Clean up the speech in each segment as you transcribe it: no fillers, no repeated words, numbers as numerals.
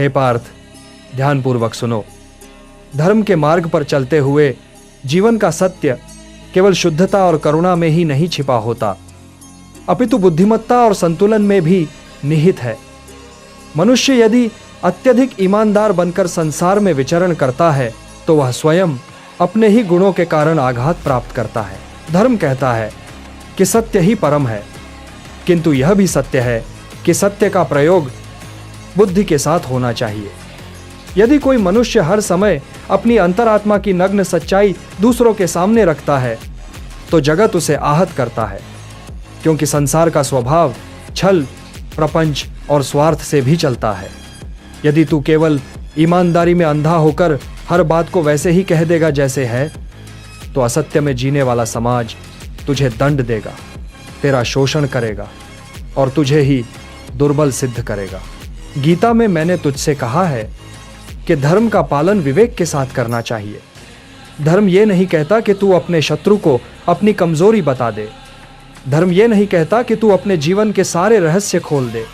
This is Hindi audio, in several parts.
हे पार्थ, ध्यानपूर्वक सुनो। धर्म के मार्ग पर चलते हुए जीवन का सत्य केवल शुद्धता और करुणा में ही नहीं छिपा होता, अपितु बुद्धिमत्ता और संतुलन में भी निहित है। मनुष्य यदि अत्यधिक ईमानदार बनकर संसार में विचरण करता है तो वह स्वयं अपने ही गुणों के कारण आघात प्राप्त करता है। धर्म कहता है कि सत्य ही परम है, किंतु यह भी सत्य है कि सत्य का प्रयोग बुद्धि के साथ होना चाहिए। यदि कोई मनुष्य हर समय अपनी अंतरात्मा की नग्न सच्चाई दूसरों के सामने रखता है तो जगत उसे आहत करता है, क्योंकि संसार का स्वभाव छल, प्रपंच और स्वार्थ से भी चलता है। यदि तू केवल ईमानदारी में अंधा होकर हर बात को वैसे ही कह देगा जैसे है, तो असत्य में जीने वाला समाज तुझे दंड देगा, तेरा शोषण करेगा और तुझे ही दुर्बल सिद्ध करेगा। गीता में मैंने तुझसे कहा है कि धर्म का पालन विवेक के साथ करना चाहिए। धर्म यह नहीं कहता कि तू अपने शत्रु को अपनी कमजोरी बता दे। धर्म यह नहीं कहता कि तू अपने जीवन के सारे रहस्य खोल दे।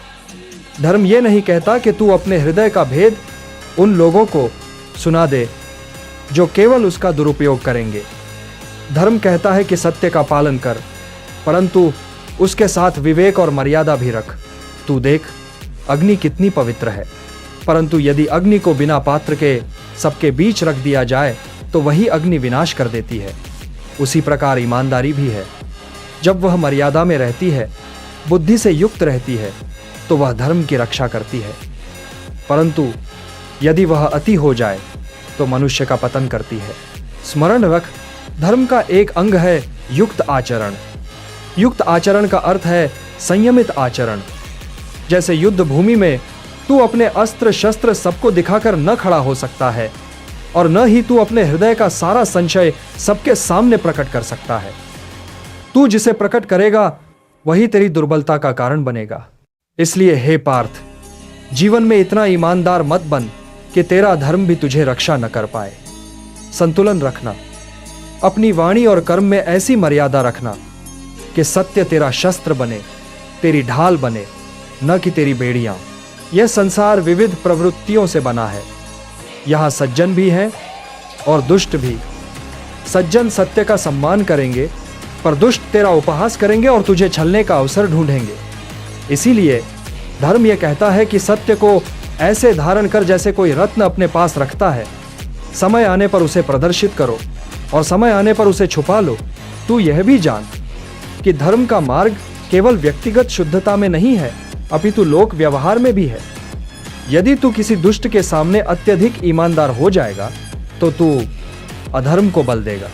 धर्म यह नहीं कहता कि तू अपने हृदय का भेद उन लोगों को सुना दे जो केवल उसका दुरुपयोग करेंगे। धर्म कहता है कि सत्य का पालन कर, परंतु उसके साथ विवेक और मर्यादा भी रख। तू देख, अग्नि कितनी पवित्र है, परंतु यदि अग्नि को बिना पात्र के सबके बीच रख दिया जाए तो वही अग्नि विनाश कर देती है। उसी प्रकार ईमानदारी भी है। जब वह मर्यादा में रहती है, बुद्धि से युक्त रहती है, तो वह धर्म की रक्षा करती है, परंतु यदि वह अति हो जाए तो मनुष्य का पतन करती है। स्मरण रख, धर्म का एक अंग है युक्त आचरण। युक्त आचरण का अर्थ है संयमित आचरण। जैसे युद्ध भूमि में तू अपने अस्त्र शस्त्र सबको दिखाकर न खड़ा हो सकता है और न ही तू अपने हृदय का सारा संशय सबके सामने प्रकट कर सकता है। तू जिसे प्रकट करेगा वही तेरी दुर्बलता का कारण बनेगा। इसलिए हे पार्थ, जीवन में इतना ईमानदार मत बन कि तेरा धर्म भी तुझे रक्षा न कर पाए। संतुलन रखना, अपनी वाणी और कर्म में ऐसी मर्यादा रखना कि सत्य तेरा शस्त्र बने, तेरी ढाल बने, न कि तेरी बेड़ियां। यह संसार विविध प्रवृत्तियों से बना है। यहां सज्जन भी हैं और दुष्ट भी। सज्जन सत्य का सम्मान करेंगे, पर दुष्ट तेरा उपहास करेंगे और तुझे छलने का अवसर ढूंढेंगे। इसीलिए धर्म यह कहता है कि सत्य को ऐसे धारण कर जैसे कोई रत्न अपने पास रखता है। समय आने पर उसे प्रदर्शित करो और समय आने पर उसे छुपा लो। तू यह भी जान कि धर्म का मार्ग केवल व्यक्तिगत शुद्धता में नहीं है, अपितु लोक व्यवहार में भी है। यदि तू किसी दुष्ट के सामने अत्यधिक ईमानदार हो जाएगा तो तू अधर्म को बल देगा,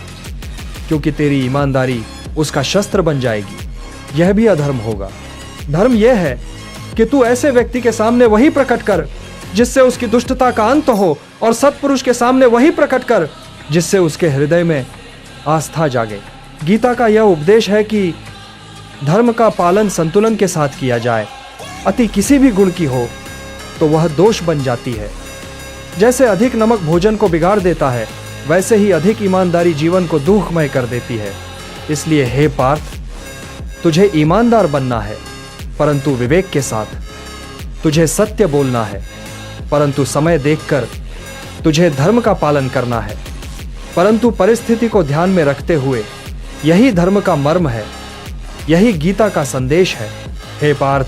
क्योंकि तेरी ईमानदारी उसका शस्त्र बन जाएगी। यह भी अधर्म होगा। धर्म यह है कि तू ऐसे व्यक्ति के सामने वही प्रकट कर जिससे उसकी दुष्टता का अंत हो, और सत्पुरुष के सामने वही प्रकट कर जिससे उसके हृदय में आस्था जागे। गीता का यह उपदेश है कि धर्म का पालन संतुलन के साथ किया जाए। अति किसी भी गुण की हो तो वह दोष बन जाती है। जैसे अधिक नमक भोजन को बिगाड़ देता है, वैसे ही अधिक ईमानदारी जीवन को दुखमय कर देती है। इसलिए हे पार्थ, तुझे ईमानदार बनना है, परंतु विवेक के साथ। तुझे सत्य बोलना है, परंतु समय देखकर। तुझे धर्म का पालन करना है, परंतु परिस्थिति को ध्यान में रखते हुए। यही धर्म का मर्म है, यही गीता का संदेश है। हे पार्थ,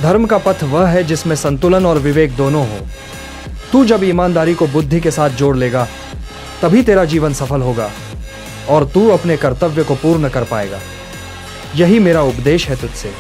धर्म का पथ वह है जिसमें संतुलन और विवेक दोनों हो। तू जब ईमानदारी को बुद्धि के साथ जोड़ लेगा, तभी तेरा जीवन सफल होगा और तू अपने कर्तव्य को पूर्ण कर पाएगा। यही मेरा उपदेश है तुझसे।